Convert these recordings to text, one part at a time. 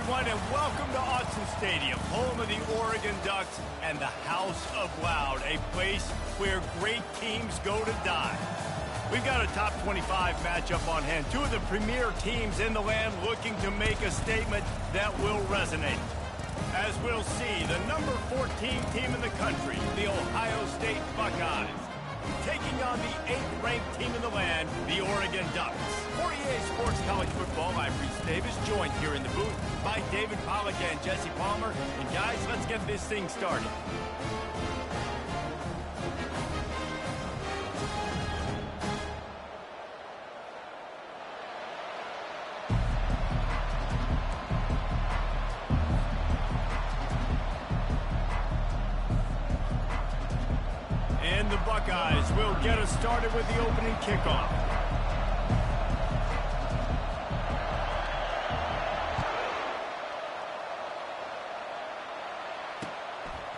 everyone, and welcome to Autzen Stadium, home of the Oregon Ducks and the House of Loud, a place where great teams go to die. We've got a top 25 matchup on hand. Two of the premier teams in the land looking to make a statement that will resonate. As we'll see, the number 14 team in the country, the Ohio State Buckeyes, taking on the 8th-ranked team in the land, the Oregon Ducks. For EA Sports College Football, I'm Reese Davis, joined here in the booth by David Pollack and Jesse Palmer. And guys, let's get this thing started. And the Buckeyes will get us started with the opening kickoff.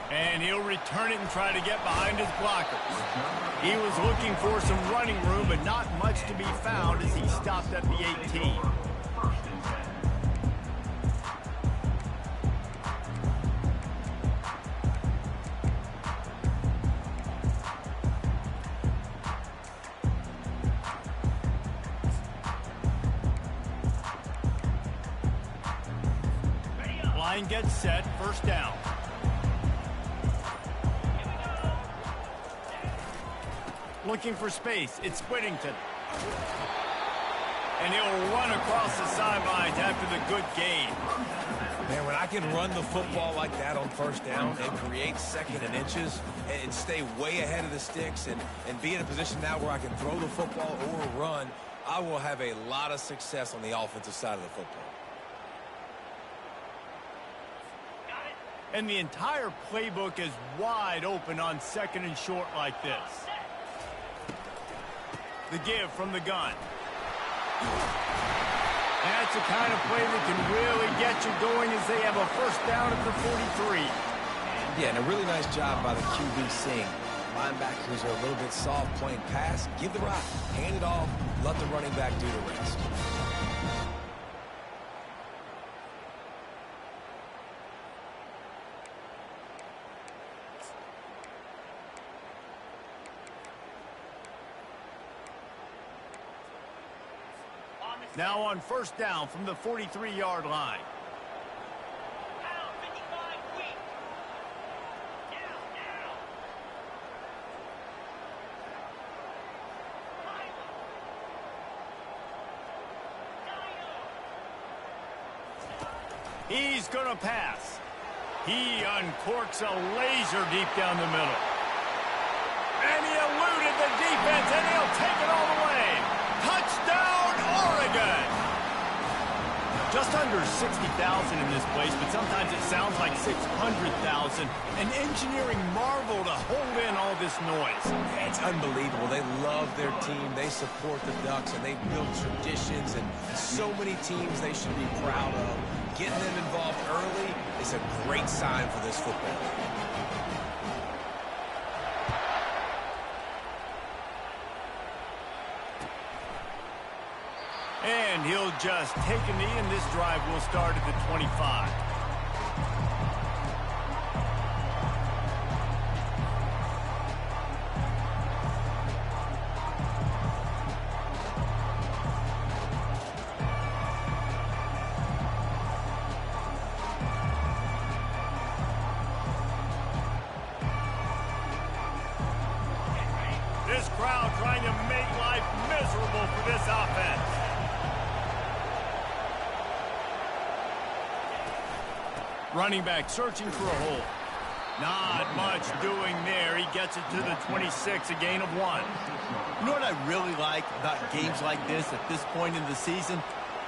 And he'll return it and try to get behind his blockers. He was looking for some running room, but not much to be found as he stopped at the 18. Line gets set, first down. Looking for space, it's Whittington. And he'll run across the sidelines after the good gain. Man, when I can run the football like that on first down and create second and inches and stay way ahead of the sticks and be in a position now where I can throw the football or run, I will have a lot of success on the offensive side of the football. And the entire playbook is wide open on second and short like this. The give from the gun. That's the kind of play that can really get you going as they have a first down at the 43. Yeah, and a really nice job by the QB seeing. Linebackers are a little bit soft playing pass. Give the rock, hand it off, let the running back do the rest. Now on first down from the 43-yard line. He's going to pass. He uncorks a laser deep down the middle. And he eluded the defense, and he'll take it all the way. Touchdown, Oregon! Just under 60,000 in this place, but sometimes it sounds like 600,000. An engineering marvel to hold in all this noise. Yeah, it's unbelievable. They love their team. They support the Ducks, and they've built traditions and so many teams they should be proud of. Getting them involved early is a great sign for this football. And he'll just take a knee, and this drive will start at the 25. This crowd trying to make life miserable for this offense. Running back searching for a hole. Not much doing there. He gets it to the 26, a gain of 1. You know what I really like about games like this at this point in the season?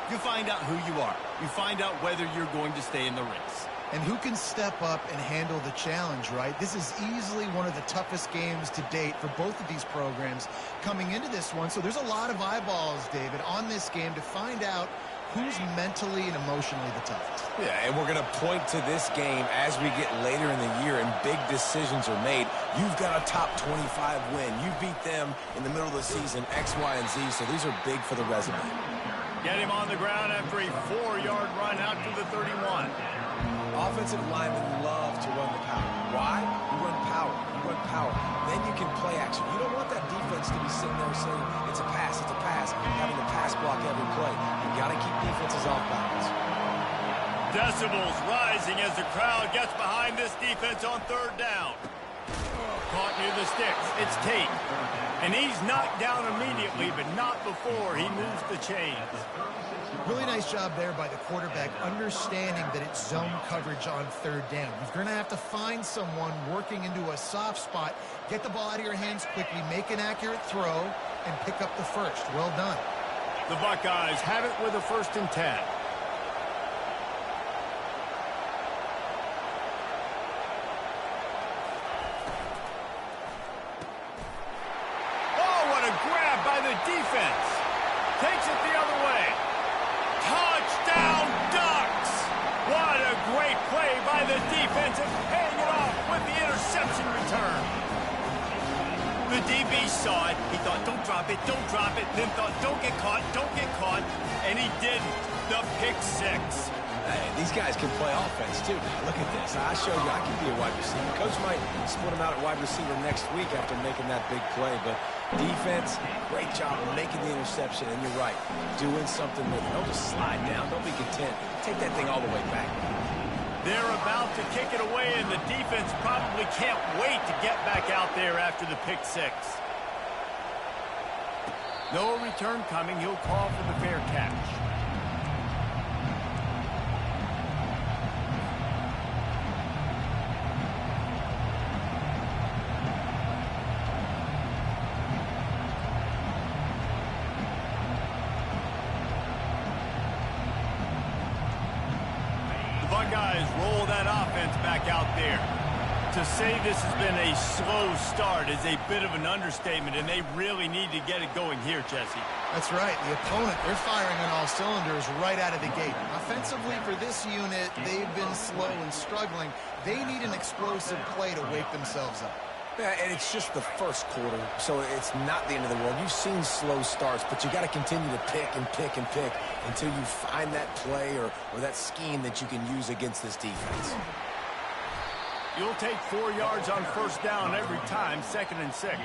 You find out who you are. You find out whether you're going to stay in the race. And who can step up and handle the challenge, right? This is easily one of the toughest games to date for both of these programs coming into this one. So there's a lot of eyeballs, David, on this game to find out who's mentally and emotionally the toughest. Yeah, and we're going to point to this game as we get later in the year and big decisions are made. You've got a top 25 win. You beat them in the middle of the season, X, Y, and Z, so these are big for the resume. Get him on the ground after a 4-yard run out to the 31. Offensive linemen love to run the power. Why? You run power. You run power. Then you can play action. You don't want that defense to be sitting there saying, it's a pass, having to pass block every play. You got to keep defenses off balance. Decibels rising as the crowd gets behind this defense on 3rd down. Caught near the sticks. It's Tate. And he's knocked down immediately, but not before he moves the chains. Really nice job there by the quarterback, understanding that it's zone coverage on 3rd down. You're going to have to find someone working into a soft spot, get the ball out of your hands quickly, make an accurate throw, and pick up the first. Well done. The Buckeyes have it with a 1st and 10. Defense takes it the other way. Touchdown Ducks! What a great play by the defense and paying it off with the interception return. The DB saw it. He thought, don't drop it, then thought, don't get caught, and he didn't. The pick 6. Hey, these guys can play offense, too. Now, look at this. I showed you I can be a wide receiver. Coach might split him out at wide receiver next week after making that big play. But defense, great job of making the interception. And you're right, doing something with it. Don't just slide down. Don't be content. Take that thing all the way back. They're about to kick it away, and the defense probably can't wait to get back out there after the pick 6. No return coming. He'll call for the fair catch. Buckeyes roll that offense back out there. To say this has been a slow start is a bit of an understatement, and they really need to get it going here, Jesse. That's right. The opponent, they're firing on all cylinders right out of the gate. Offensively, for this unit, they've been slow and struggling. They need an explosive play to wake themselves up. Yeah, and it's just the first quarter, so it's not the end of the world. You've seen slow starts, but you got to continue to pick and pick and pick until you find that play or that scheme that you can use against this defense. You'll take 4 yards on 1st down every time, 2nd and 6.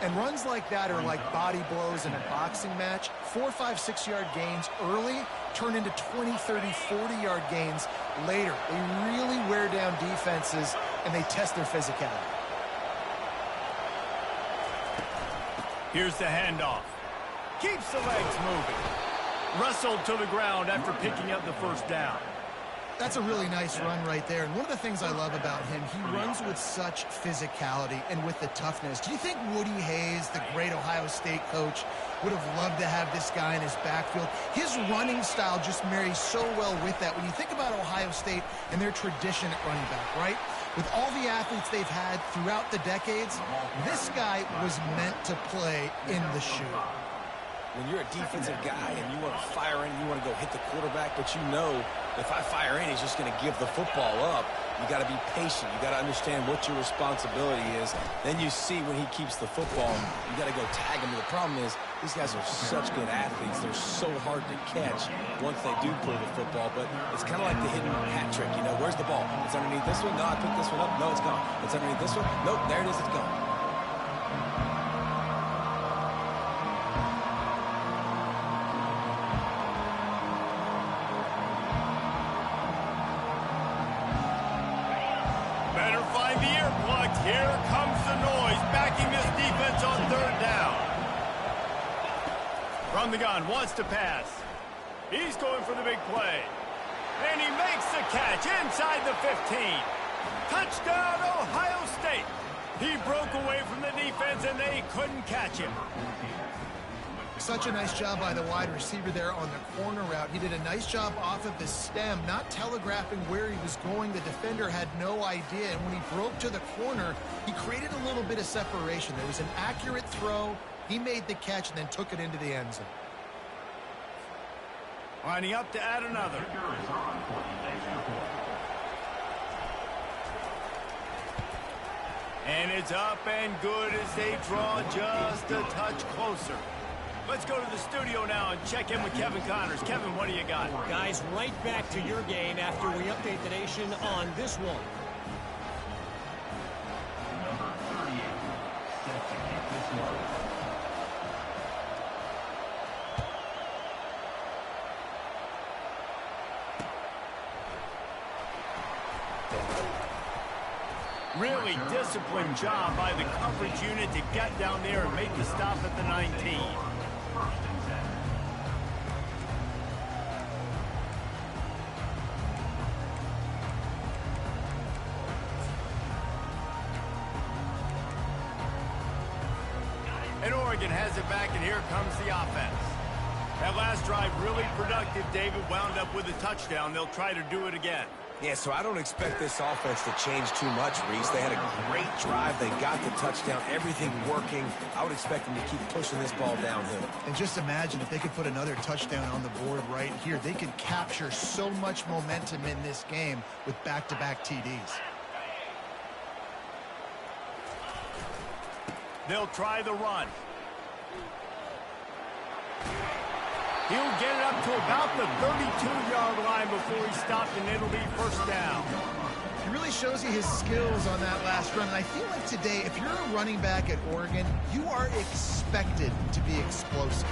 And runs like that are like body blows in a boxing match. 4, 5, 6-yard gains early turn into 20, 30, 40-yard gains later. They really wear down defenses, and they test their physicality. Here's the handoff. Keeps the legs moving. Wrestled to the ground after picking up the 1st down. That's a really nice run right there. And one of the things I love about him, he runs with such physicality and with the toughness. Do you think Woody Hayes, the great Ohio State coach, would have loved to have this guy in his backfield? His running style just marries so well with that. When you think about Ohio State and their tradition at running back, right? With all the athletes they've had throughout the decades, this guy was meant to play in the shoe. When you're a defensive guy and you want to fire in, you want to go hit the quarterback, but you know if I fire in, he's just going to give the football up. You got to be patient. You got to understand what your responsibility is. Then you see when he keeps the football, you got to go tag him. The problem is these guys are such good athletes. They're so hard to catch once they do pull the football, but it's kind of like the hidden hat trick. You know, where's the ball? It's underneath this one. No, I picked this one up. No, it's gone. It's underneath this one. Nope, there it is. It's gone. Here comes the noise, backing this defense on 3rd down. From the gun, wants to pass. He's going for the big play. And he makes the catch inside the 15. Touchdown, Ohio State. He broke away from the defense, and they couldn't catch him. Such a nice job by the wide receiver there on the corner route. He did a nice job off of the stem, not telegraphing where he was going. The defender had no idea, and when he broke to the corner, he created a little bit of separation. There was an accurate throw. He made the catch and then took it into the end zone. Lining up to add another. And it's up and good as they draw just a touch closer. Let's go to the studio now and check in with Kevin Connors. Kevin, what do you got? Guys, right back to your game after we update the nation on this one. Number 38, set to kick this one. Really disciplined job by the coverage unit to get down there and make the stop at the 19. First and 10. And Oregon has it back, and here comes the offense. That last drive really productive. David wound up with a touchdown. They'll try to do it again. Yeah, so I don't expect this offense to change too much, Reese. They had a great drive. They got the touchdown. Everything working. I would expect them to keep pushing this ball downhill. And just imagine if they could put another touchdown on the board right here. They could capture so much momentum in this game with back-to-back TDs. They'll try the run. He'll get it up to about the 32-yard line before he stopped, and it'll be first down. He really shows you his skills on that last run. And I feel like today, if you're a running back at Oregon, you are expected to be explosive.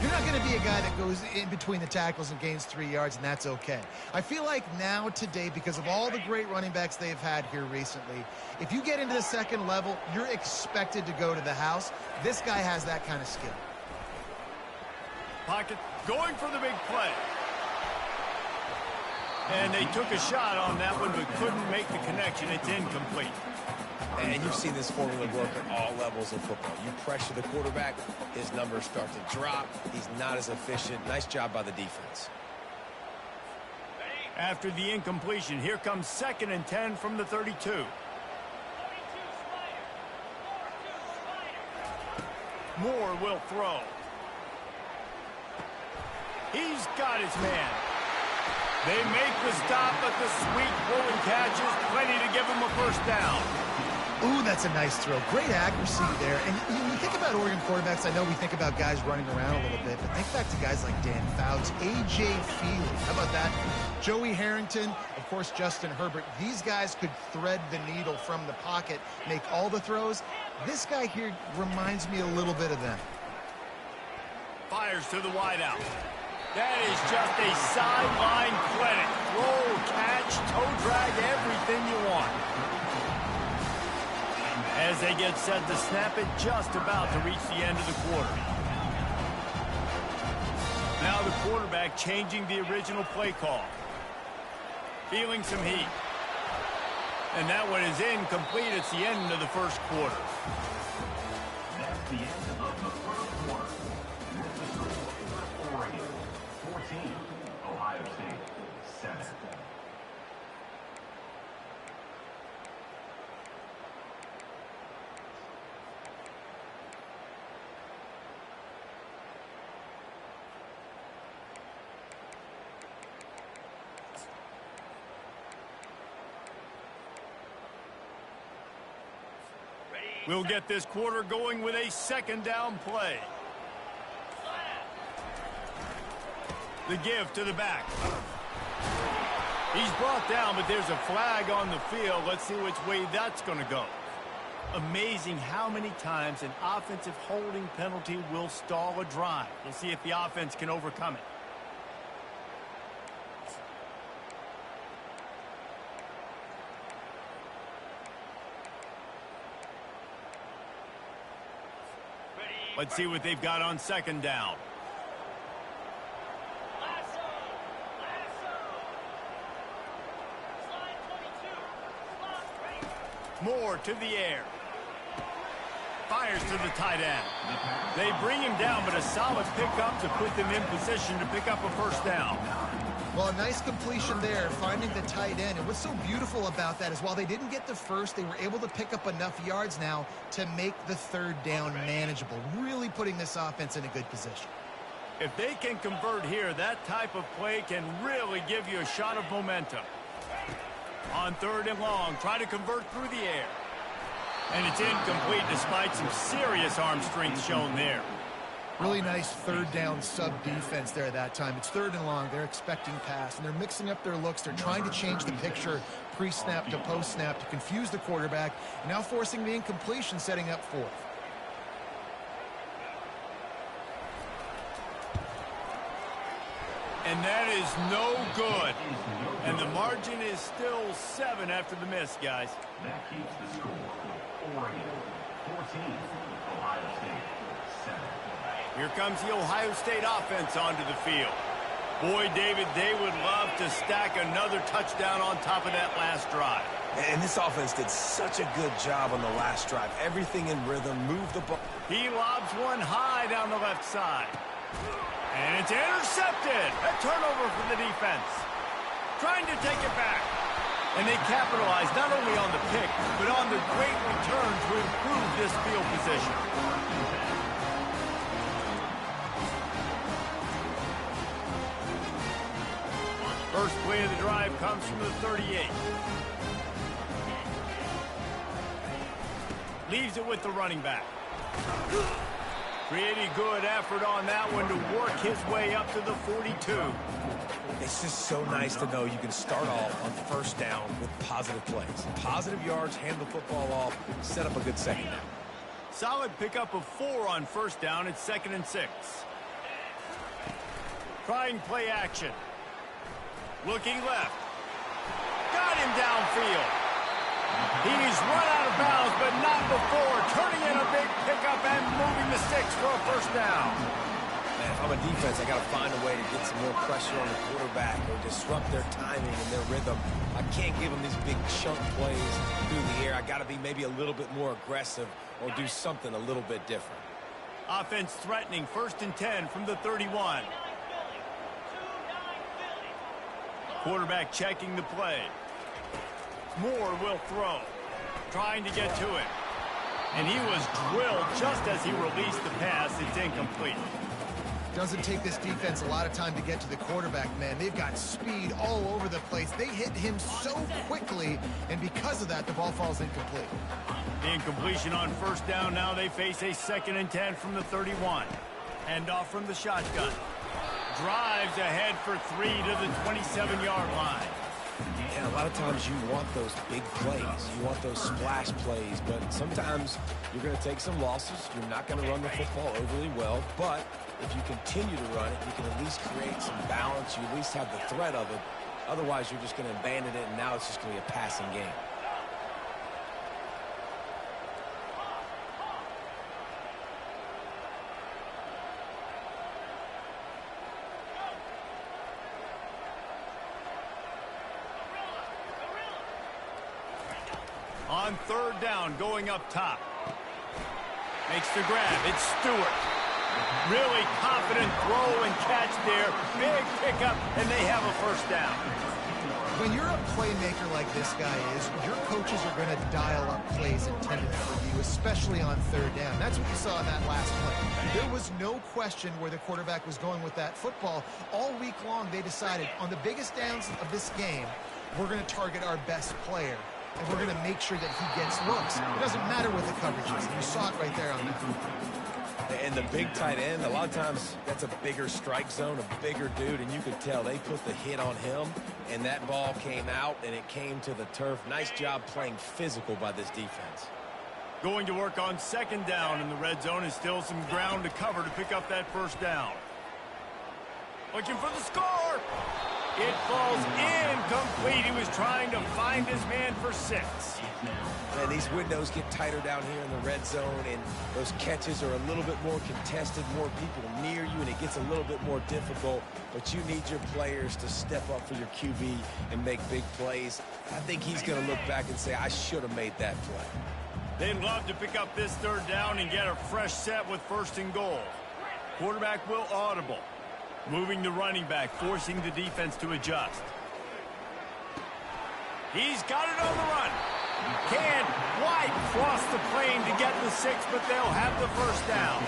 You're not going to be a guy that goes in between the tackles and gains 3 yards, and that's okay. I feel like now today, because of all the great running backs they've had here recently, if you get into the second level, you're expected to go to the house. This guy has that kind of skill. Pocket going for the big play. And they took a shot on that one, but couldn't make the connection. It's incomplete. And you've seen this formula work at all levels of football. You pressure the quarterback, his numbers start to drop. He's not as efficient. Nice job by the defense. After the incompletion, here comes 2nd and 10 from the 32. Moore will throw. He's got his man. They make the stop, but the sweet pulling catch is plenty to give him a first down. Ooh, that's a nice throw. Great accuracy there. And when you think about Oregon quarterbacks, I know we think about guys running around a little bit, but think back to guys like Dan Fouts, A.J. Feely. How about that? Joey Harrington, of course, Justin Herbert. These guys could thread the needle from the pocket, make all the throws. This guy here reminds me a little bit of them. Fires to the wideout. That is just a sideline clinic. Roll, catch, toe drag, everything you want. As they get set to snap it, just about to reach the end of the quarter. Now the quarterback changing the original play call. Feeling some heat. And that one is incomplete. It's the end of the first quarter. That's the end of the first quarter. With the score, Oregon 14, Ohio State 7. We'll get this quarter going with a 2nd down play. The give to the back. He's brought down, but there's a flag on the field. Let's see which way that's going to go. Amazing how many times an offensive holding penalty will stall a drive. We'll see if the offense can overcome it. Let's see what they've got on 2nd down. Moore to the air. Fires to the tight end. They bring him down, but a solid pickup to put them in position to pick up a first down. Well, a nice completion there, finding the tight end. And what's so beautiful about that is while they didn't get the first, they were able to pick up enough yards now to make the 3rd down manageable, really putting this offense in a good position. If they can convert here, that type of play can really give you a shot of momentum. On 3rd and long, try to convert through the air. And it's incomplete despite some serious arm strength shown there. Really nice third down sub-defense there that time. It's 3rd and long. They're expecting pass, and they're mixing up their looks. They're trying to change the picture pre-snap to post-snap to confuse the quarterback, and now forcing the incompletion, setting up 4th. And that is no good. And the margin is still 7 after the miss, guys. That keeps the score. Oregon 14, Ohio State 7. Here comes the Ohio State offense onto the field. Boy, David, they would love to stack another touchdown on top of that last drive. And this offense did such a good job on the last drive. Everything in rhythm, move the ball. He lobs one high down the left side. And it's intercepted. A turnover for the defense. Trying to take it back. And they capitalize not only on the pick, but on the great return to improve this field position. First play of the drive comes from the 38. Leaves it with the running back. Pretty good effort on that one to work his way up to the 42. It's just so nice to know you can start off on first down with positive plays. Positive yards, hand the football off, set up a good second down. Solid pickup of 4 on first down. It's 2nd and 6. Trying play action. Looking left. Got him downfield. He's run out of bounds, but not before. Turning in a big pickup and moving the sticks for a first down. Man, if I'm a defense, I got to find a way to get some more pressure on the quarterback or disrupt their timing and their rhythm. I can't give them these big chunk plays through the air. I got to be maybe a little bit more aggressive or do something a little bit different. Offense threatening, 1st and 10 from the 31. Quarterback checking the play. Moore will throw. Trying to get to it. And he was drilled just as he released the pass. It's incomplete. Doesn't take this defense a lot of time to get to the quarterback, man. They've got speed all over the place. They hit him so quickly, and because of that, the ball falls incomplete. The incompletion on first down. Now they face a 2nd and 10 from the 31. Hand off from the shotgun. Drives ahead for 3 to the 27-yard line. And a lot of times you want those big plays. You want those splash plays, but sometimes you're going to take some losses. You're not going to run the football overly well, but if you continue to run it, you can at least create some balance. You at least have the threat of it. Otherwise, you're just going to abandon it, and now it's just going to be a passing game. On third down, going up top. Makes the grab. It's Stewart. Really confident throw and catch there. Big pickup, and they have a first down. When you're a playmaker like this guy is, your coaches are going to dial up plays intended for you, especially on third down. That's what you saw in that last play. There was no question where the quarterback was going with that football. All week long, they decided on the biggest downs of this game, we're going to target our best player. And we're going to make sure that he gets looks. It doesn't matter what the coverage is. You saw it right there on that. And the big tight end, a lot of times that's a bigger strike zone, a bigger dude, and you could tell they put the hit on him, and that ball came out, and it came to the turf. Nice job playing physical by this defense. Going to work on 2nd down in the red zone is still some ground to cover to pick up that first down. Looking for the score. It falls incomplete. He was trying to find his man for 6. And these windows get tighter down here in the red zone, and those catches are a little bit more contested, more people near you, and it gets a little bit more difficult. But you need your players to step up for your QB and make big plays. I think he's going to look back and say, I should have made that play. They'd love to pick up this third down and get a fresh set with 1st and goal. Quarterback will audible. Moving the running back, forcing the defense to adjust. He's got it on the run. Can't quite cross the plane to get the 6, but they'll have the first down.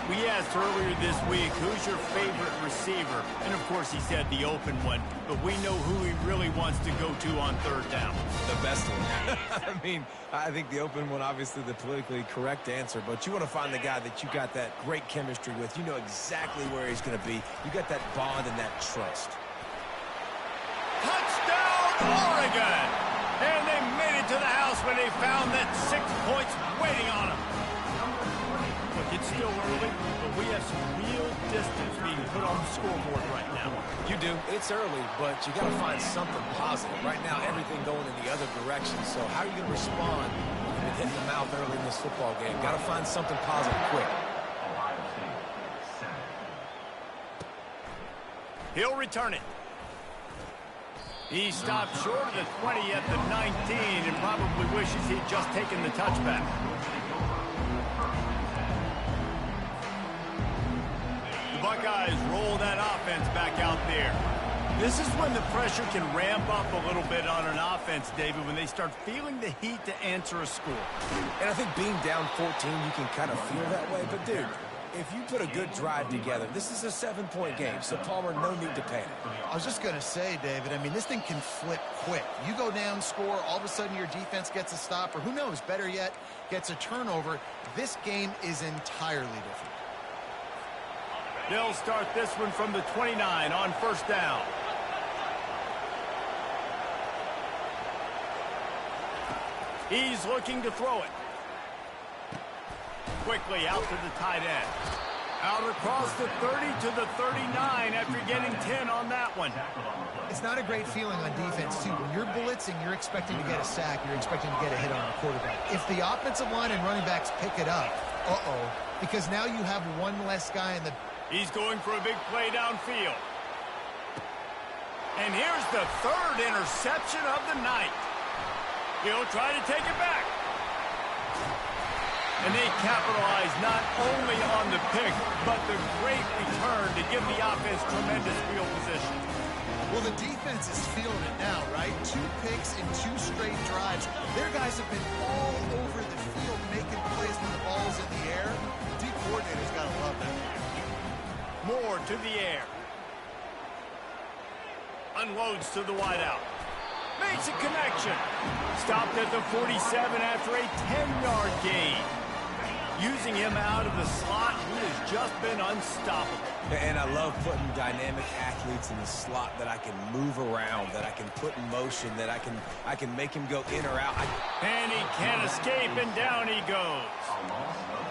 We asked earlier this week, who's your favorite receiver? And, of course, he said the open one. But we know who he really wants to go to on third down. The best one. I mean, I think the open one, obviously the politically correct answer. But you want to find the guy that you got that great chemistry with. You know exactly where he's going to be. You got that bond and that trust. Touchdown, Oregon! And they made it to the house when they found that 6 points waiting on them. Look, it's still early, but we have some real distance being put on the scoreboard right now. You do. It's early, but you got to find something positive. Right now, everything going in the other direction. So how are you going to respond when you've been hitting the mouth early in this football game? Got to find something positive quick. Ohio State, 7. He'll return it. He stopped short of the 20 at the 19 and probably wishes he'd just taken the touchback. The Buckeyes roll that offense back out there. This is when the pressure can ramp up a little bit on an offense, David, when they start feeling the heat to answer a score. And I think being down 14, you can kind of feel that way. But, dude, if you put a good drive together, this is a 7-point game, so Palmer, no need to panic. I was just going to say, David, I mean, this thing can flip quick. You go down, score, all of a sudden your defense gets a stop, or who knows, better yet, gets a turnover. This game is entirely different. They'll start this one from the 29 on first down. He's looking to throw it. Quickly out to the tight end. Out across the 30 to the 39 after getting 10 on that one. It's not a great feeling on defense, too. When you're blitzing, you're expecting to get a sack. You're expecting to get a hit on the quarterback. If the offensive line and running backs pick it up, because now you have one less guy in the... He's going for a big play downfield. And here's the third interception of the night. He'll try to take it back. And they capitalize not only on the pick, but the great return to give the offense tremendous field position. Well, the defense is feeling it now, right? 2 picks in 2 straight drives. Their guys have been all over the field making plays when the ball's in the air. D coordinator's got to love that. Moore to the air. Unloads to the wideout. Makes a connection. Stopped at the 47 after a 10-yard gain. Using him out of the slot, he has just been unstoppable. And I love putting dynamic athletes in the slot that I can move around, that I can put in motion, that I can make him go in or out. And he can't escape, and down he goes.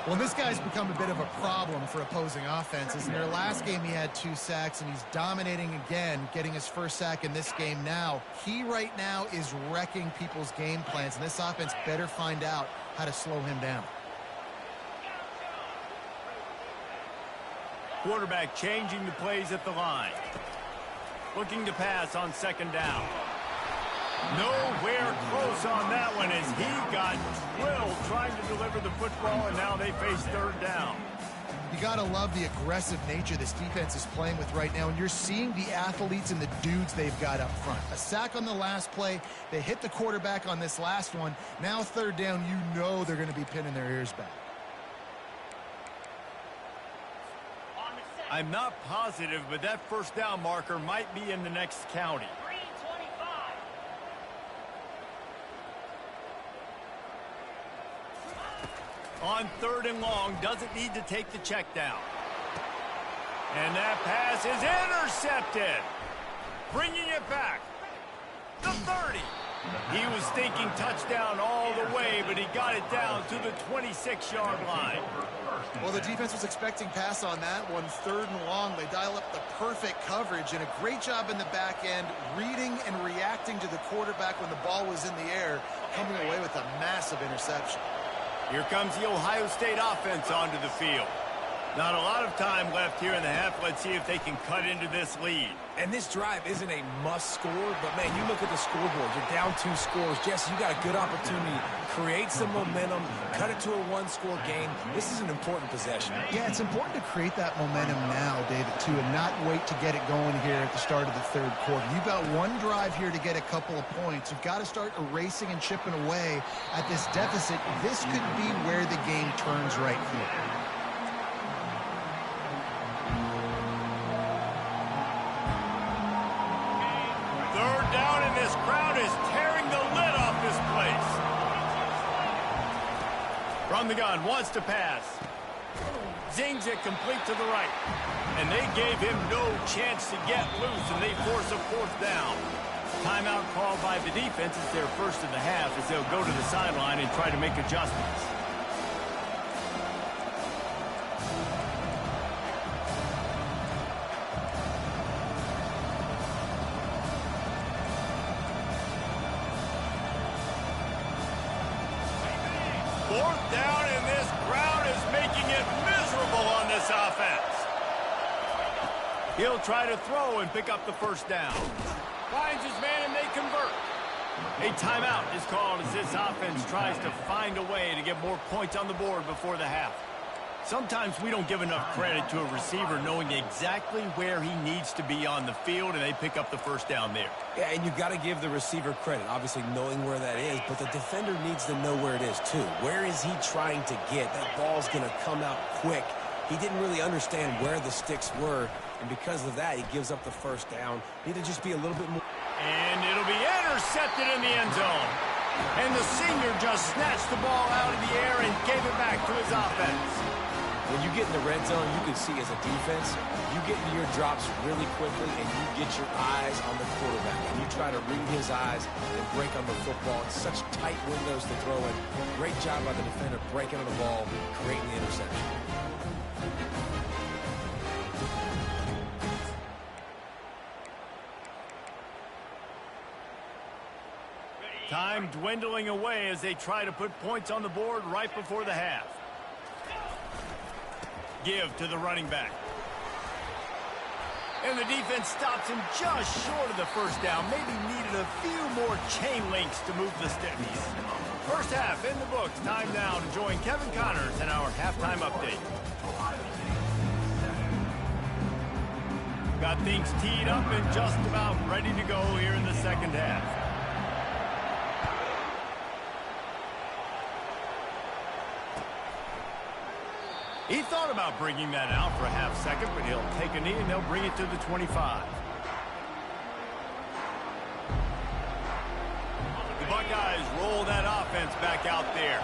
Well, this guy's become a bit of a problem for opposing offenses. In their last game, he had 2 sacks, and he's dominating again, getting his first sack in this game now. He right now is wrecking people's game plans, and this offense better find out how to slow him down. Quarterback changing the plays at the line. Looking to pass on second down. Nowhere close on that one as he got drilled trying to deliver the football, and now they face third down. You got to love the aggressive nature this defense is playing with right now, and you're seeing the athletes and the dudes they've got up front. A sack on the last play. They hit the quarterback on this last one. Now third down, you know they're going to be pinning their ears back. I'm not positive, but that first down marker might be in the next county. On third and long, doesn't need to take the check down. And that pass is intercepted. Bringing it back. The 30. He was thinking touchdown all the way, but he got it down to the 26-yard line. Well, the defense was expecting pass on that one. Third and long, they dial up the perfect coverage and a great job in the back end, reading and reacting to the quarterback when the ball was in the air, coming away with a massive interception. Here comes the Ohio State offense onto the field. Not a lot of time left here in the half. Let's see if they can cut into this lead. And this drive isn't a must score, but, man, you look at the scoreboard. You're down 2 scores. Jesse, you got a good opportunity. Create some momentum. Cut it to a 1-score game. This is an important possession. Yeah, it's important to create that momentum now, David, too, and not wait to get it going here at the start of the third quarter. You've got one drive here to get a couple of points. You've got to start erasing and chipping away at this deficit. This could be where the game turns right here. the gun, wants to pass. Zings it complete to the right. And they gave him no chance to get loose, and they force a fourth down. Timeout called by the defense. It's their first of the half as they'll go to the sideline and try to make adjustments. Fourth down, and this crowd is making it miserable on this offense. He'll try to throw and pick up the first down. Finds his man, and they convert. A timeout is called as this offense tries to find a way to get more points on the board before the half. Sometimes we don't give enough credit to a receiver knowing exactly where he needs to be on the field, and they pick up the first down there. Yeah, and you've got to give the receiver credit, obviously knowing where that is, but the defender needs to know where it is too. Where is he trying to get? That ball's going to come out quick. He didn't really understand where the sticks were, and because of that, he gives up the first down. Need to just be a little bit more. And it'll be intercepted in the end zone. And the senior just snatched the ball out of the air and gave it back to his offense. When you get in the red zone, you can see as a defense, you get into your drops really quickly and you get your eyes on the quarterback. And you try to read his eyes and break on the football. It's such tight windows to throw in. Great job by the defender breaking on the ball, creating the interception. Time dwindling away as they try to put points on the board right before the half. Give to the running back. And the defense stops him just short of the first down. Maybe needed a few more chain links to move the sticks. First half in the books. Time now to join Kevin Connors in our halftime update. Got things teed up and just about ready to go here in the second half. He thought about bringing that out for a half second, but he'll take a knee and they'll bring it to the 25. The Buckeyes roll that offense back out there.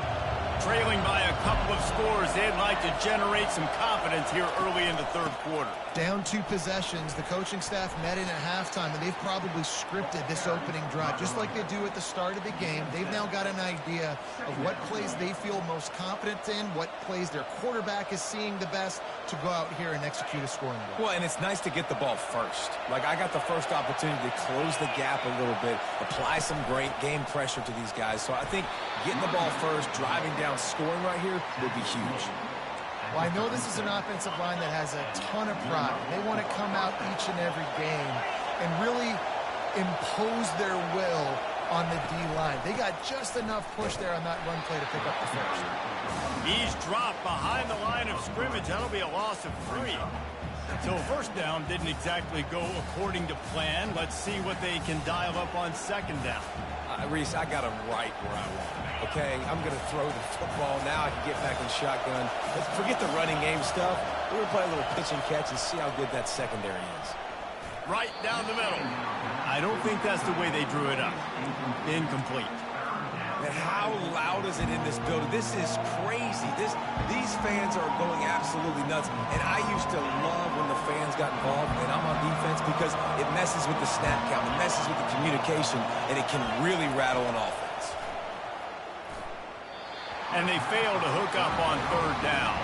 Trailing by a couple of scores, they'd like to generate some confidence here early in the third quarter. Down 2 possessions, the coaching staff met in at halftime, and they've probably scripted this opening drive. Just like they do at the start of the game, they've now got an idea of what plays they feel most confident in, what plays their quarterback is seeing the best to go out here and execute a scoring drive. Well, and it's nice to get the ball first. Like, I got the first opportunity to close the gap a little bit, apply some great game pressure to these guys. So I think getting the ball first, driving down, scoring right here would be huge. Well, I know this is an offensive line that has a ton of pride. They want to come out each and every game and really impose their will on the D-line. They got just enough push there on that run play to pick up the first. He's dropped behind the line of scrimmage. That'll be a loss of 3. So first down didn't exactly go according to plan. Let's see what they can dial up on second down. Reese, I got him right where I want him. Okay, I'm going to throw the football. Now I can get back in shotgun. Let's forget the running game stuff. We're going to play a little pitch and catch and see how good that secondary is. Right down the middle. I don't think that's the way they drew it up. Incomplete. And how loud is it in this building? This is crazy. These fans are going absolutely nuts. And I used to love when the fans got involved, and I'm on defense, because it messes with the snap count, it messes with the communication, and it can really rattle an offense. And they fail to hook up on third down.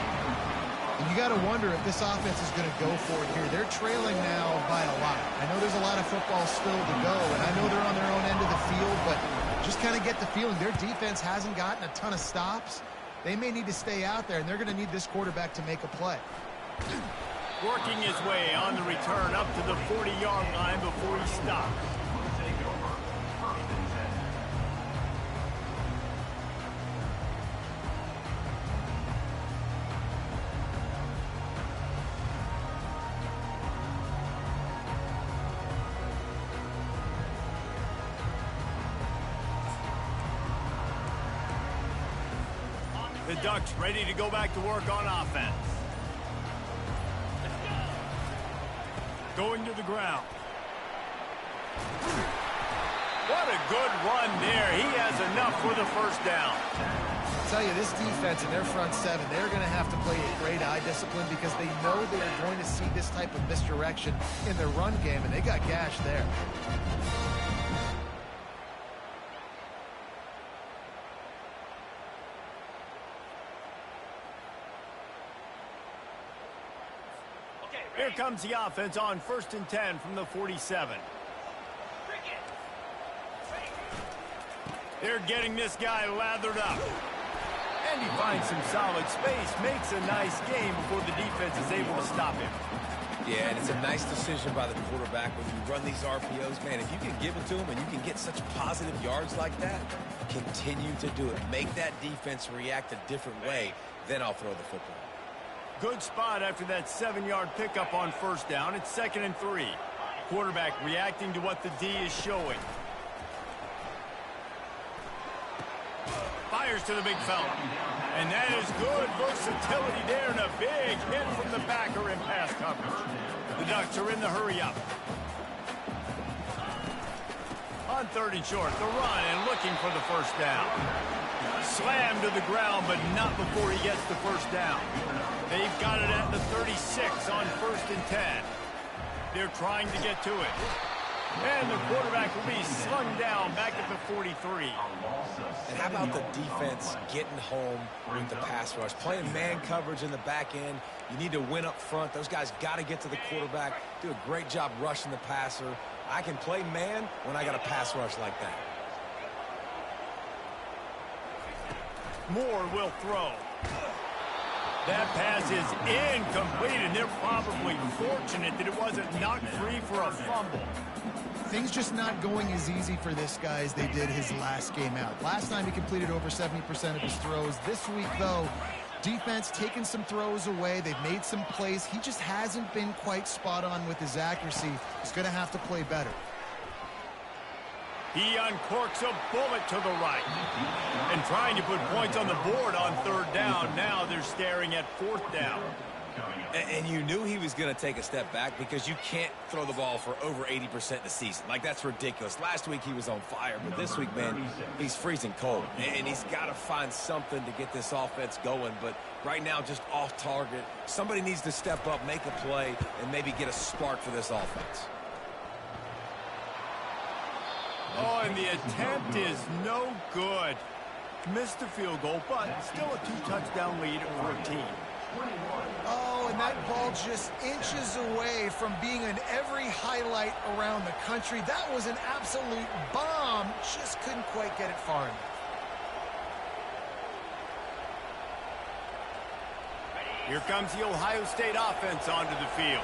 And you got to wonder if this offense is going to go for it here. They're trailing now by a lot. I know there's a lot of football still to go, and I know they're on their own end of the field, but just kind of get the feeling their defense hasn't gotten a ton of stops. They may need to stay out there, and they're going to need this quarterback to make a play. Working his way on the return up to the 40-yard line before he stopped. The Ducks ready to go back to work on offense. Going to the ground. What a good run there. He has enough for the first down. tell you, this defense and their front seven, they're going to have to play a great eye discipline because they know they are going to see this type of misdirection in their run game, and they got gashed there. Here comes the offense on 1st and 10 from the 47. They're getting this guy lathered up. And he finds some solid space, makes a nice game before the defense is able to stop him. Yeah, and it's a nice decision by the quarterback when you run these RPOs. Man, if you can give it to him and you can get such positive yards like that, continue to do it. Make that defense react a different way, then I'll throw the football. Good spot after that 7-yard pickup on 1st down. It's 2nd and 3. Quarterback reacting to what the D is showing. Fires to the big fella. And that is good versatility there and a big hit from the backer in pass coverage. The Ducks are in the hurry-up. On 3rd and short, the run and looking for the 1st down. Slammed to the ground, but not before he gets the 1st down. They've got it at the 36 on 1st and 10. They're trying to get to it. And the quarterback will be slung down back at the 43. And how about the defense getting home with the pass rush? Playing man coverage in the back end. You need to win up front. Those guys got to get to the quarterback. Do a great job rushing the passer. I can play man when I got a pass rush like that. Moore will throw. That pass is incomplete, and they're probably fortunate that it wasn't knocked free for a fumble. Things just not going as easy for this guy as they did his last game out. Last time he completed over 70% of his throws. This week, though, defense taking some throws away. They've made some plays. He just hasn't been quite spot on with his accuracy. He's going to have to play better. He uncorks a bullet to the right. And trying to put points on the board on 3rd down. Now they're staring at 4th down. And you knew he was going to take a step back because you can't throw the ball for over 80% in the season. Like, that's ridiculous. Last week he was on fire, but this week, man, he's freezing cold. And he's got to find something to get this offense going. But right now, just off target. Somebody needs to step up, make a play, and maybe get a spark for this offense. Oh, and the attempt is no good. Missed the field goal, but still a 2-touchdown lead at 14. Oh, and that ball just inches away from being in every highlight around the country. That was an absolute bomb. Just couldn't quite get it far enough. Here comes the Ohio State offense onto the field.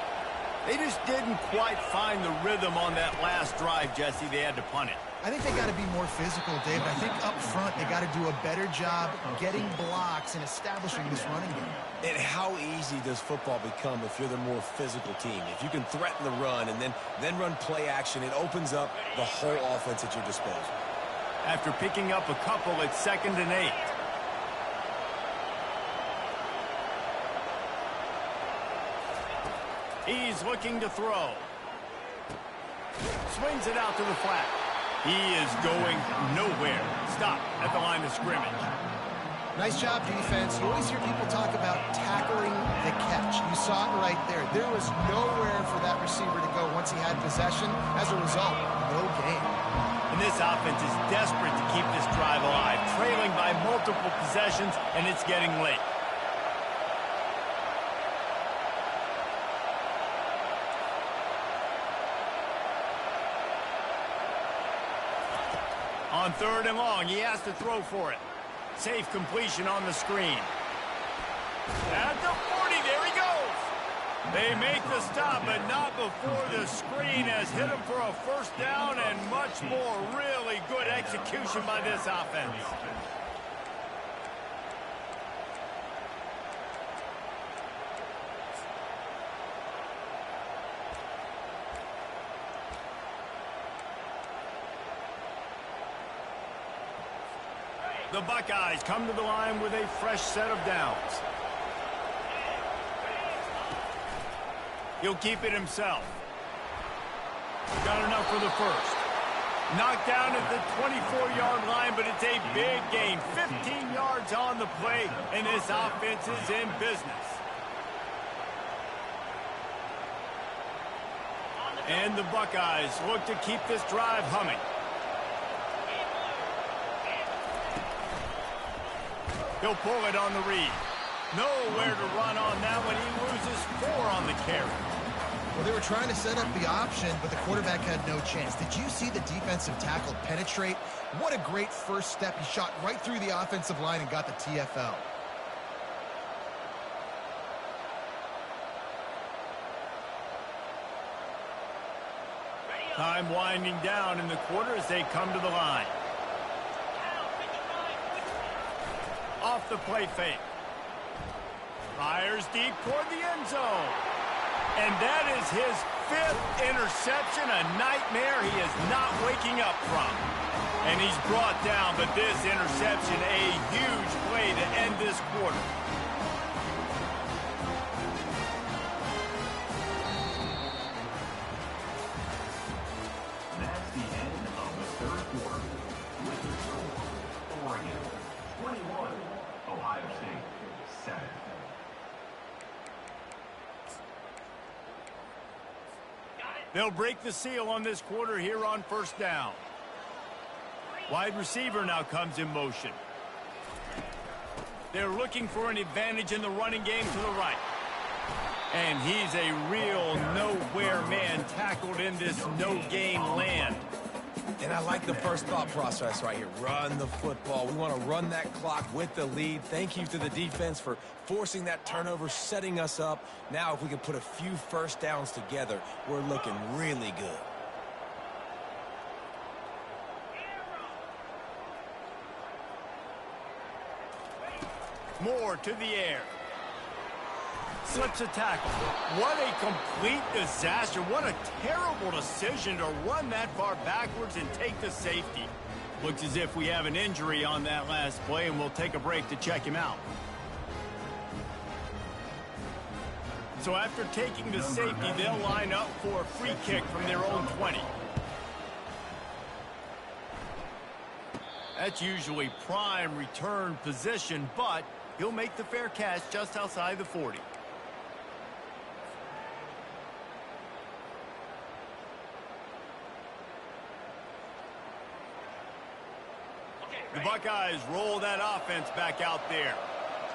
They just didn't quite find the rhythm on that last drive, Jesse. They had to punt it. I think they got to be more physical, David. I think up front they got to do a better job getting blocks and establishing this running game. And how easy does football become if you're the more physical team? If you can threaten the run and then run play action, it opens up the whole offense at your disposal. After picking up a couple, it's 2nd and 8. He's looking to throw. Swings it out to the flat. He is going nowhere. Stop at the line of scrimmage. Nice job, defense. You always hear people talk about tackling the catch. You saw it right there. There was nowhere for that receiver to go once he had possession. As a result, no gain. And this offense is desperate to keep this drive alive, trailing by multiple possessions, and it's getting late. On 3rd and long, he has to throw for it. Safe completion on the screen. At the 40, there he goes. They make the stop, but not before the screen has hit him for a 1st down and much more. Really good execution by this offense. The Buckeyes come to the line with a fresh set of downs. He'll keep it himself. Got enough for the 1st. Knocked down at the 24-yard line, but it's a big gain. 15 yards on the play, and this offense is in business. And the Buckeyes look to keep this drive humming. He'll pull it on the read. Nowhere to run on that one. He loses 4 on the carry. Well, they were trying to set up the option, but the quarterback had no chance. Did you see the defensive tackle penetrate? What a great first step. He shot right through the offensive line and got the TFL. Time winding down in the quarter as they come to the line. Off the play fake. Fires deep toward the end zone. And that is his 5th interception, a nightmare he is not waking up from. And he's brought down, but this interception, a huge play to end this quarter. That's the end of the third quarter. With the score, Oregon 21, Ohio State 7. They'll break the seal on this quarter here on first down. Wide receiver now comes in motion. They're looking for an advantage in the running game to the right. And he's a real nowhere man tackled in this no-gain land. And I like the first thought process right here. Run the football. We want to run that clock with the lead. Thank you to the defense for forcing that turnover, setting us up. Now, if we can put a few first downs together, we're looking really good. Moore to the air. Slips a tackle. What a complete disaster. What a terrible decision to run that far backwards and take the safety. Looks as if we have an injury on that last play, and we'll take a break to check him out. So after taking the safety, they'll line up for a free kick from their own 20. That's usually prime return position, but he'll make the fair catch just outside the 40. The Buckeyes roll that offense back out there.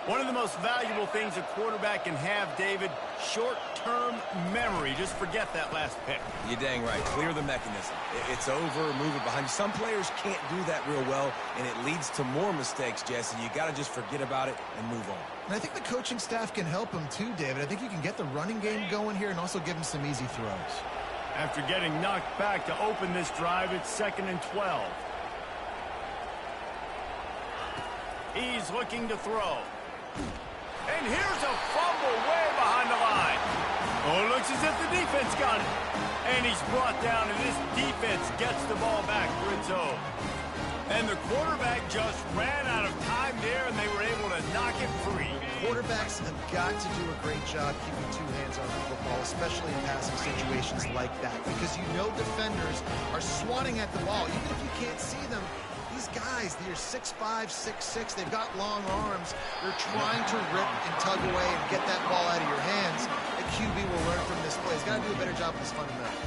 One of the most valuable things a quarterback can have, David, short-term memory. Just forget that last pick. You're dang right. Clear the mechanism. It's over, move it behind you. Some players can't do that real well, and it leads to more mistakes, Jesse. You got to just forget about it and move on. And I think the coaching staff can help him too, David. I think you can get the running game going here and also give him some easy throws. After getting knocked back to open this drive, it's 2nd and 12. He's looking to throw. And here's a fumble way behind the line. Oh, it looks as if the defense got it. And he's brought down, and this defense gets the ball back for its own. And the quarterback just ran out of time there, and they were able to knock it free. Quarterbacks have got to do a great job keeping 2 hands on the football, especially in passing situations like that, because you know defenders are swatting at the ball. Even if you can't see them, these guys, they're 6'5", 6'6", they've got long arms. They're trying to rip and tug away and get that ball out of your hands. The QB will learn from this play. He's got to do a better job with his fundamentals.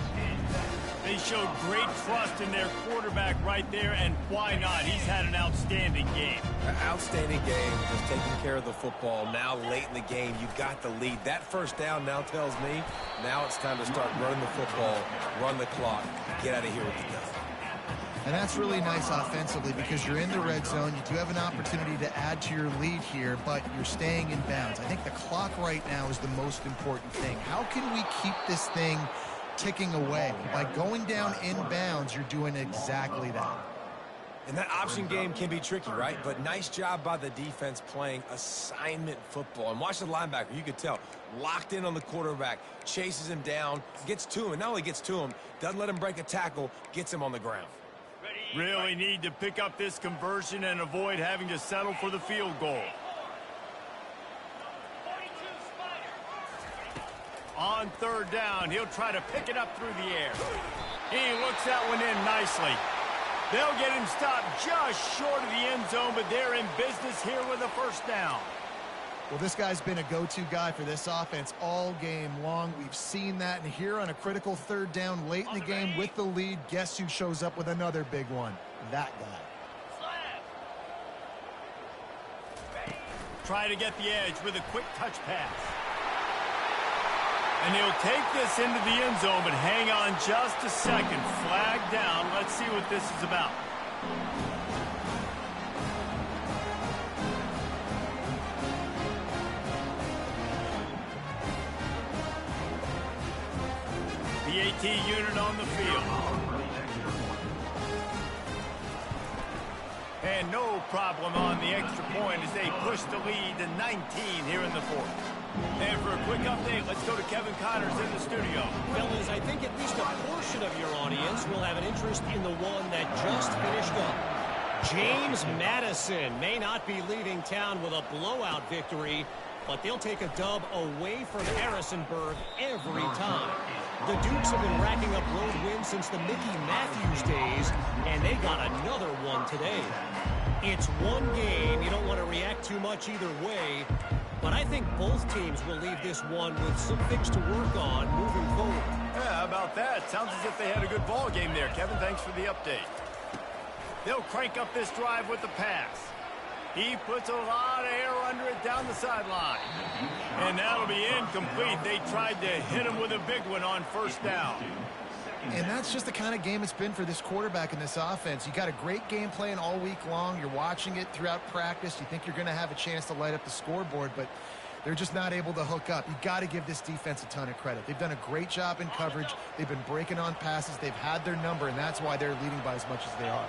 They showed great trust in their quarterback right there, and why not? He's had an outstanding game. Outstanding game, just taking care of the football. Now late in the game, you got the lead. That first down now tells me now it's time to start running the football, run the clock, get out of here with the dub. And that's really nice offensively because you're in the red zone. You do have an opportunity to add to your lead here, but you're staying in bounds. I think the clock right now is the most important thing. How can we keep this thing ticking away? By going down in bounds, you're doing exactly that. And that option game can be tricky, right? But nice job by the defense playing assignment football. And watch the linebacker. You could tell. Locked in on the quarterback. Chases him down. Gets to him. And not only gets to him, doesn't let him break a tackle. Gets him on the ground. Really need to pick up this conversion and avoid having to settle for the field goal. On 3rd down, he'll try to pick it up through the air. He looks that one in nicely. They'll get him stopped just short of the end zone, but they're in business here with a first down. Well, this guy's been a go-to guy for this offense all game long. We've seen that, and here on a critical third down late in the game with the lead, guess who shows up with another big one? That guy. Try to get the edge with a quick touch pass. And he'll take this into the end zone, but hang on just a second. Flag down. Let's see what this is about. The AT unit on the field. And no problem on the extra point as they push the lead to 19 here in the fourth. And for a quick update, let's go to Kevin Connors in the studio. Fellas, I think at least a portion of your audience will have an interest in the one that just finished up. James Madison may not be leaving town with a blowout victory, but they'll take a dub away from Harrisonburg every time. The Dukes have been racking up road wins since the Mickey Matthews days, and they got another one today. It's one game. You don't want to react too much either way, but I think both teams will leave this one with some things to work on moving forward. Yeah, how about that? Sounds as if they had a good ball game there. Kevin, thanks for the update. They'll crank up this drive with the pass. He puts a lot of air under it down the sideline. And that'll be incomplete. They tried to hit him with a big one on first down. And that's just the kind of game it's been for this quarterback in this offense. You got a great game plan all week long. You're watching it throughout practice. You think you're going to have a chance to light up the scoreboard, but they're just not able to hook up. You got to give this defense a ton of credit. They've done a great job in coverage. They've been breaking on passes. They've had their number, and that's why they're leading by as much as they are.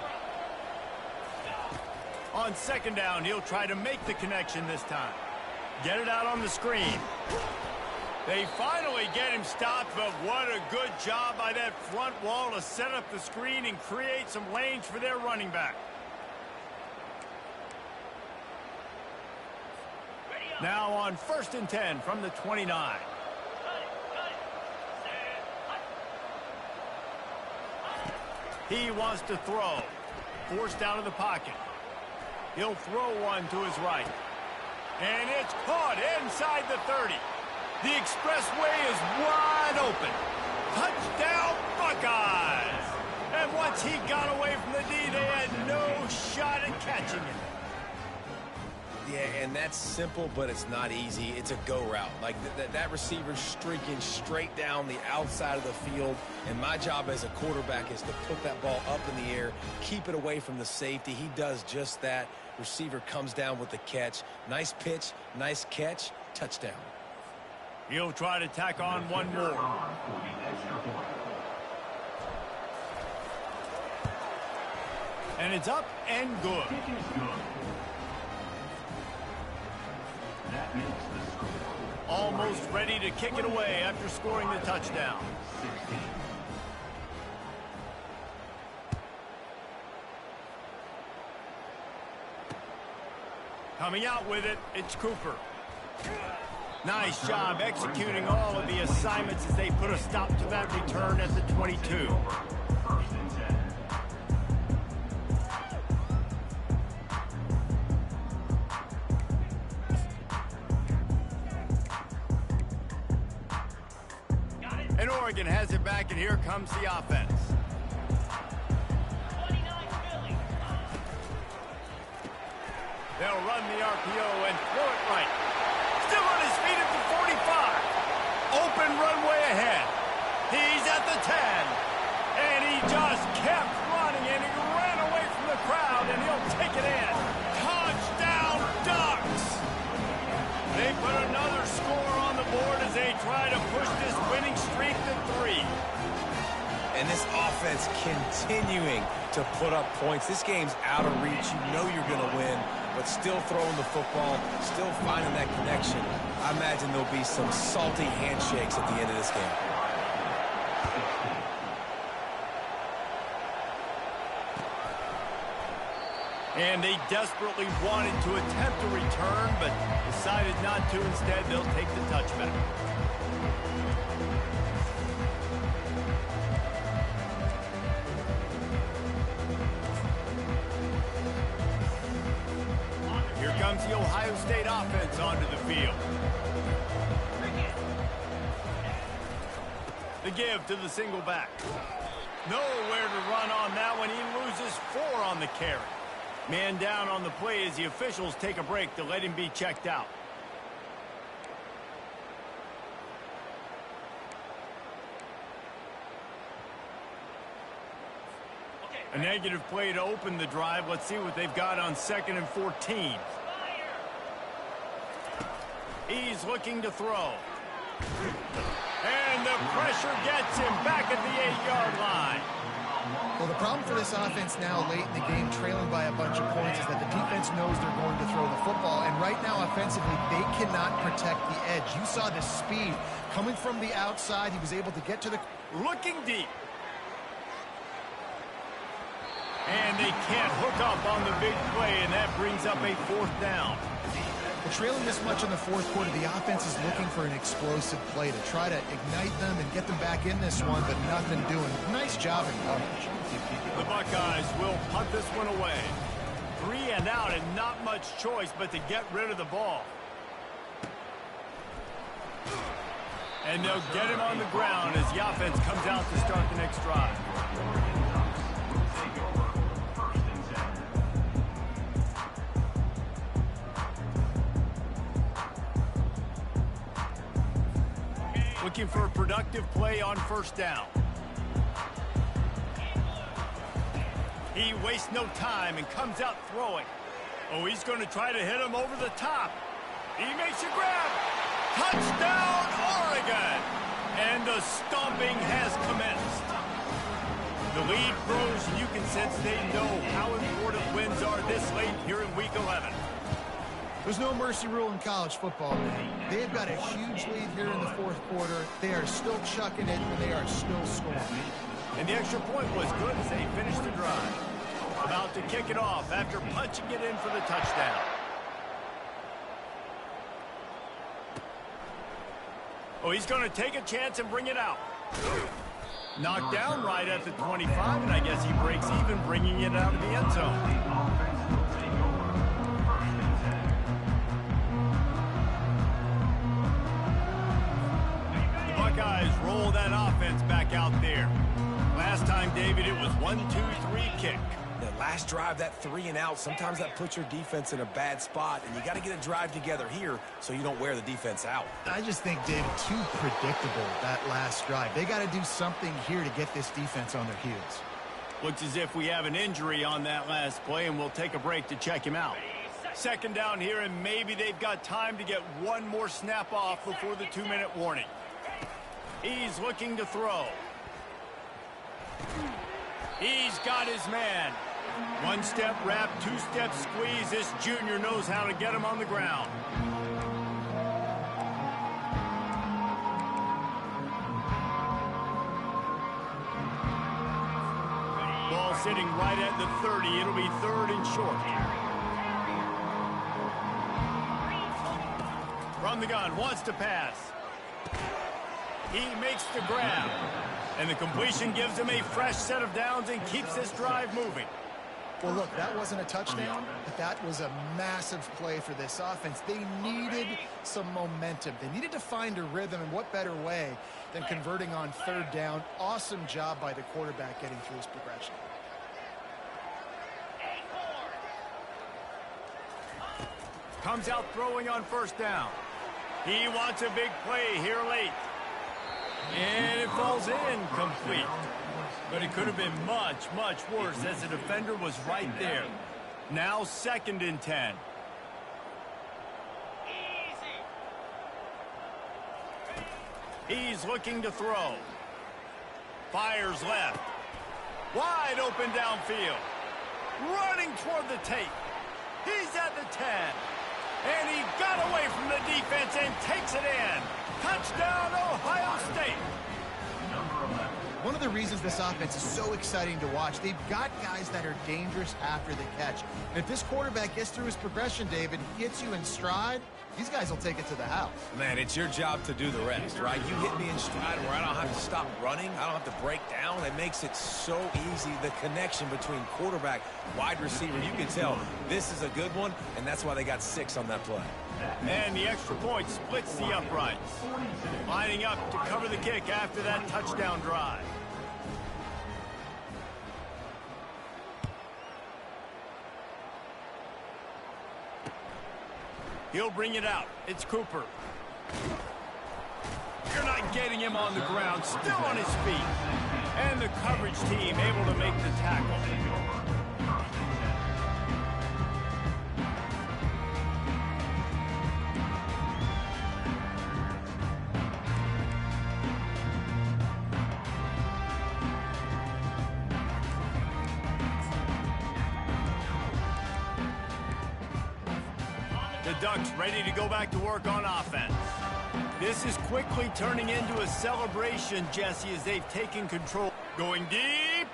On second down, he'll try to make the connection this time. Get it out on the screen. They finally get him stopped, but what a good job by that front wall to set up the screen and create some lanes for their running back. Now on 1st and 10 from the 29. He wants to throw. Forced out of the pocket. He'll throw one to his right. And it's caught inside the 30. The expressway is wide open. Touchdown, Buckeyes! And once he got away from the D, they had no shot at catching him. Yeah, and that's simple, but it's not easy. It's a go route. Like that receiver's streaking straight down the outside of the field, and my job as a quarterback is to put that ball up in the air, keep it away from the safety. He does just that. Receiver comes down with the catch. Nice pitch, nice catch, touchdown. He'll try to tack on one more. And it's up and good. Almost ready to kick it away after scoring the touchdown. Coming out with it, it's Cooper. Nice job executing all of the assignments as they put a stop to that return at the 22. And Oregon has it back, and here comes the offense. They'll run the RPO and throw it right. Still on his feet at the 45. Open runway ahead. He's at the 10. And he just kept running, and he ran away from the crowd, and he'll take it in. Touchdown, Ducks! They put another score on the board as they try to push this winning streak to 3. And this offense continuing to put up points. This game's out of reach. You know you're going to win, but still throwing the football, still finding that connection. I imagine there'll be some salty handshakes at the end of this game. And they desperately wanted to attempt a return, but decided not to. Instead, they'll take the touchback. comes the Ohio State offense onto the field. The give to the single back. Nowhere to run on that one. He loses 4 on the carry. Man down on the play as the officials take a break to let him be checked out. A negative play to open the drive. Let's see what they've got on 2nd and 14. He's looking to throw. And the pressure gets him back at the 8-yard line. Well, the problem for this offense now late in the game, trailing by a bunch of points, is that the defense knows they're going to throw the football. And right now, offensively, they cannot protect the edge. You saw the speed coming from the outside. He was able to get to the... Looking deep. And they can't hook up on the big play, and that brings up a 4th down. Well, trailing this much in the 4th quarter, the offense is looking for an explosive play to try to ignite them and get them back in this one, but nothing doing. Nice job in coverage. The Buckeyes will punt this one away. 3 and out, and not much choice but to get rid of the ball. And they'll get him on the ground as the offense comes out to start the next drive. Looking for a productive play on 1st down. He wastes no time and comes out throwing. Oh, he's going to try to hit him over the top. He makes a grab. Touchdown, Oregon! And the stomping has commenced. The lead grows, and you can sense they know how important wins are this late here in Week 11. There's no mercy rule in college football, man. They've got a huge lead here in the 4th quarter. They are still chucking it, and they are still scoring. And the extra point was good as they finished the drive. About to kick it off after punching it in for the touchdown. Oh, he's going to take a chance and bring it out. Knocked down right at the 25, and I guess he breaks even, bringing it out of the end zone. Buckeyes roll that offense back out there. Last time, David, it was 1-2-3 kick. The last drive, that 3 and out, sometimes that puts your defense in a bad spot, and you got to get a drive together here so you don't wear the defense out. I just think, David, too predictable, that last drive. They got to do something here to get this defense on their heels. Looks as if we have an injury on that last play, and we'll take a break to check him out. 2nd down here, and maybe they've got time to get one more snap off before the 2-minute warning. He's looking to throw. He's got his man. 1-step wrap, 2-step squeeze. This junior knows how to get him on the ground. Ball sitting right at the 30. It'll be 3rd and short. From the gun, wants to pass. He makes the grab. And the completion gives him a fresh set of downs and keeps this drive moving. Well, look, that wasn't a touchdown, but that was a massive play for this offense. They needed some momentum. They needed to find a rhythm, and what better way than converting on 3rd down. Awesome job by the quarterback getting through his progression. Comes out throwing on 1st down. He wants a big play here late. And it falls incomplete. But it could have been much, much worse as the defender was right there. Now 2nd and 10. He's looking to throw. Fires left. Wide open downfield. Running toward the tape. He's at the 10. And he got away from the defense and takes it in. Touchdown, Ohio State. One of the reasons this offense is so exciting to watch, they've got guys that are dangerous after the catch. And if this quarterback gets through his progression, David, gets you in stride, these guys will take it to the house. Man, it's your job to do the rest, right? You hit me in stride where I don't have to stop running. I don't have to break down. It makes it so easy, the connection between quarterback, wide receiver. You can tell this is a good one, and that's why they got 6 on that play. And the extra point splits the uprights. Lining up to cover the kick after that touchdown drive. He'll bring it out. It's Cooper. You're not getting him on the ground. Still on his feet. And the coverage team able to make the tackle. The Ducks ready to go back to work on offense. This is quickly turning into a celebration, Jesse, as they've taken control. Going deep.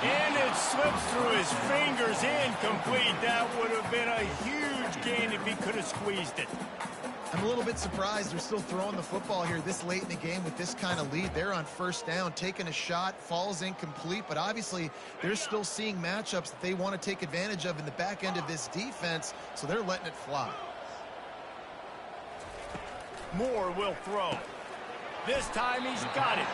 And it slips through his fingers, incomplete. That would have been a huge gain if he could have squeezed it. I'm a little bit surprised they're still throwing the football here this late in the game with this kind of lead. They're on first down, taking a shot, falls incomplete, but obviously they're still seeing matchups that they want to take advantage of in the back end of this defense, so they're letting it fly. Moore will throw. This time he's got it.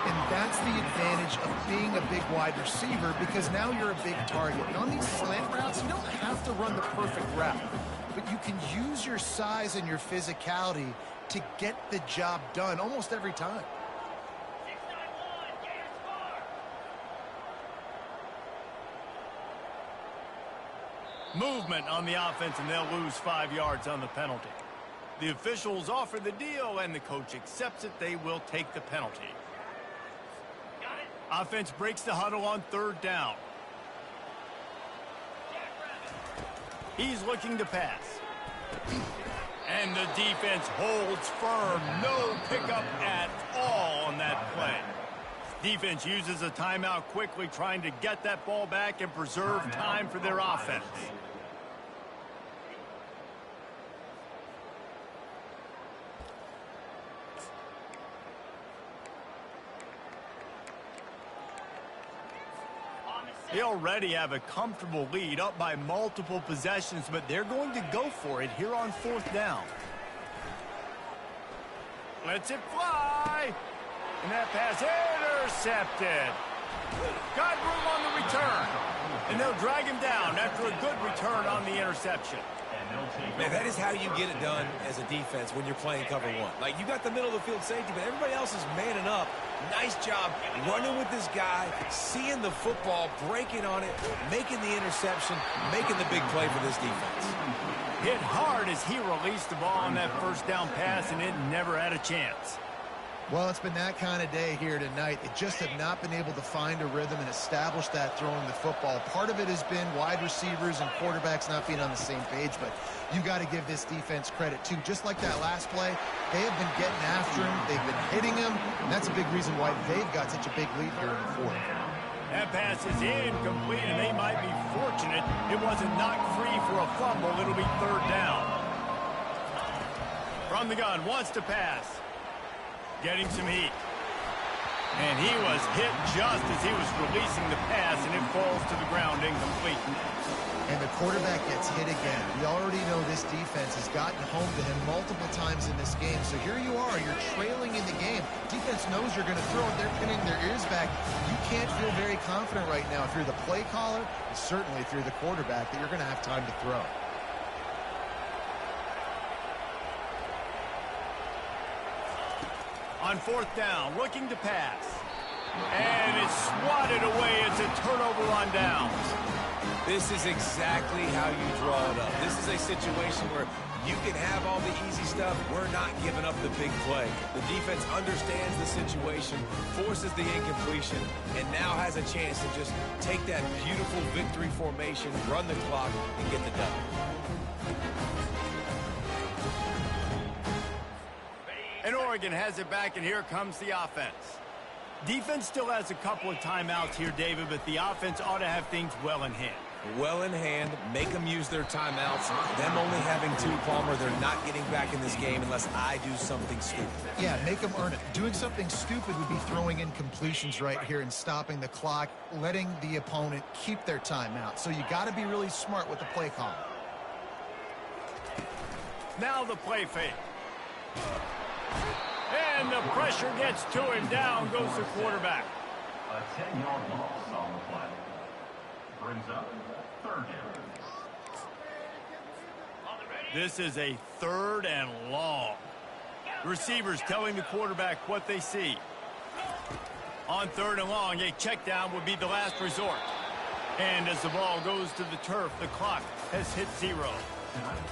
And that's the advantage of being a big wide receiver, because now you're a big target. And on these slant routes, you don't have to run the perfect route, but you can use your size and your physicality to get the job done almost every time. Movement on the offense, and they'll lose 5 yards on the penalty. The officials offer the deal, and the coach accepts it. They will take the penalty. Offense breaks the huddle on third down. He's looking to pass. And the defense holds firm. No pickup at all on that play. Defense uses a timeout quickly, trying to get that ball back and preserve time for their offense. They already have a comfortable lead, up by multiple possessions, but they're going to go for it here on fourth down. Lets it fly. And that pass intercepted. Got room on the return. And they'll drag him down after a good return on the interception. Man, that is how you get it done as a defense when you're playing cover one. Like, you got the middle of the field safety, but everybody else is manning up. Nice job running with this guy, seeing the football, breaking on it, making the interception, making the big play for this defense. Hit hard as he released the ball on that first down pass, and it never had a chance. Well, it's been that kind of day here tonight. They just have not been able to find a rhythm and establish that throwing the football. Part of it has been wide receivers and quarterbacks not being on the same page, but you got to give this defense credit too. Just like that last play, they have been getting after him. They've been hitting him, and that's a big reason why they've got such a big lead here in the fourth. That pass is incomplete, and they might be fortunate it wasn't knocked free for a fumble. It'll be third down. From the gun, wants to pass. Getting some heat. And he was hit just as he was releasing the pass, and it falls to the ground incomplete. And the quarterback gets hit again. We already know this defense has gotten home to him multiple times in this game. So here you are, you're trailing in the game. Defense knows you're going to throw it. They're pinning their ears back. You can't feel very confident right now if you're the play caller, and certainly if you're the quarterback, that you're going to have time to throw. On fourth down, looking to pass. And it's swatted away. It's a turnover on downs. This is exactly how you draw it up. This is a situation where you can have all the easy stuff. We're not giving up the big play. The defense understands the situation, forces the incompletion, and now has a chance to just take that beautiful victory formation, run the clock, and get the dub. And Oregon has it back, and here comes the offense. Defense still has a couple of timeouts here, David, but the offense ought to have things well in hand. well in hand, make them use their timeouts. Them only having 2, Palmer, they're not getting back in this game unless I do something stupid. Yeah, make them earn it. Doing something stupid would be throwing in completions right here and stopping the clock, letting the opponent keep their timeout. So you got to be really smart with the play call. Now the play fake. And the pressure gets to him. Down goes the quarterback. A 10-yard loss on the play. Brings up 3rd down. This is a 3rd and long. Receivers telling the quarterback what they see. On 3rd and long, a check down would be the last resort. And as the ball goes to the turf, the clock has hit 0.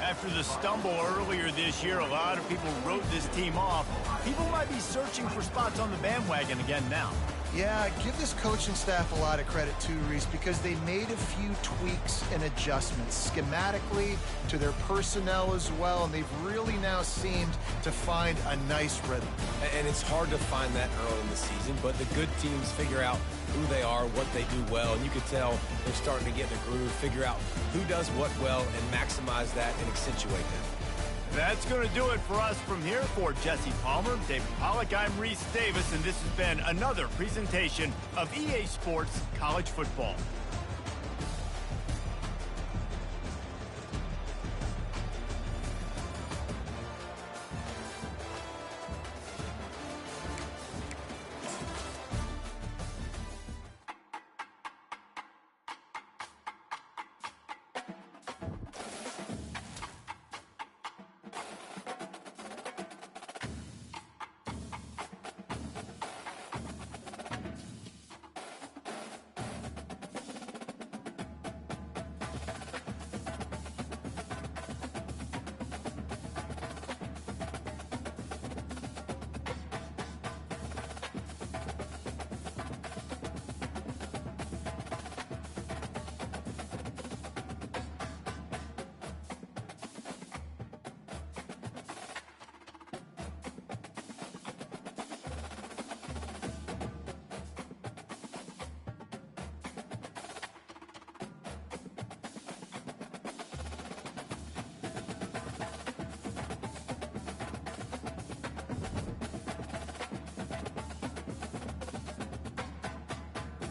After the stumble earlier this year, a lot of people wrote this team off. People might be searching for spots on the bandwagon again now. Yeah, give this coaching staff a lot of credit too, Reese, because they made a few tweaks and adjustments schematically to their personnel as well, and they've really now seemed to find a nice rhythm. And it's hard to find that early in the season, but the good teams figure out who they are, what they do well, and you can tell they're starting to get in a groove, figure out who does what well, and maximize that and accentuate that. That's going to do it for us from here. For Jesse Palmer, David Pollack, I'm Reese Davis, and this has been another presentation of EA Sports College Football.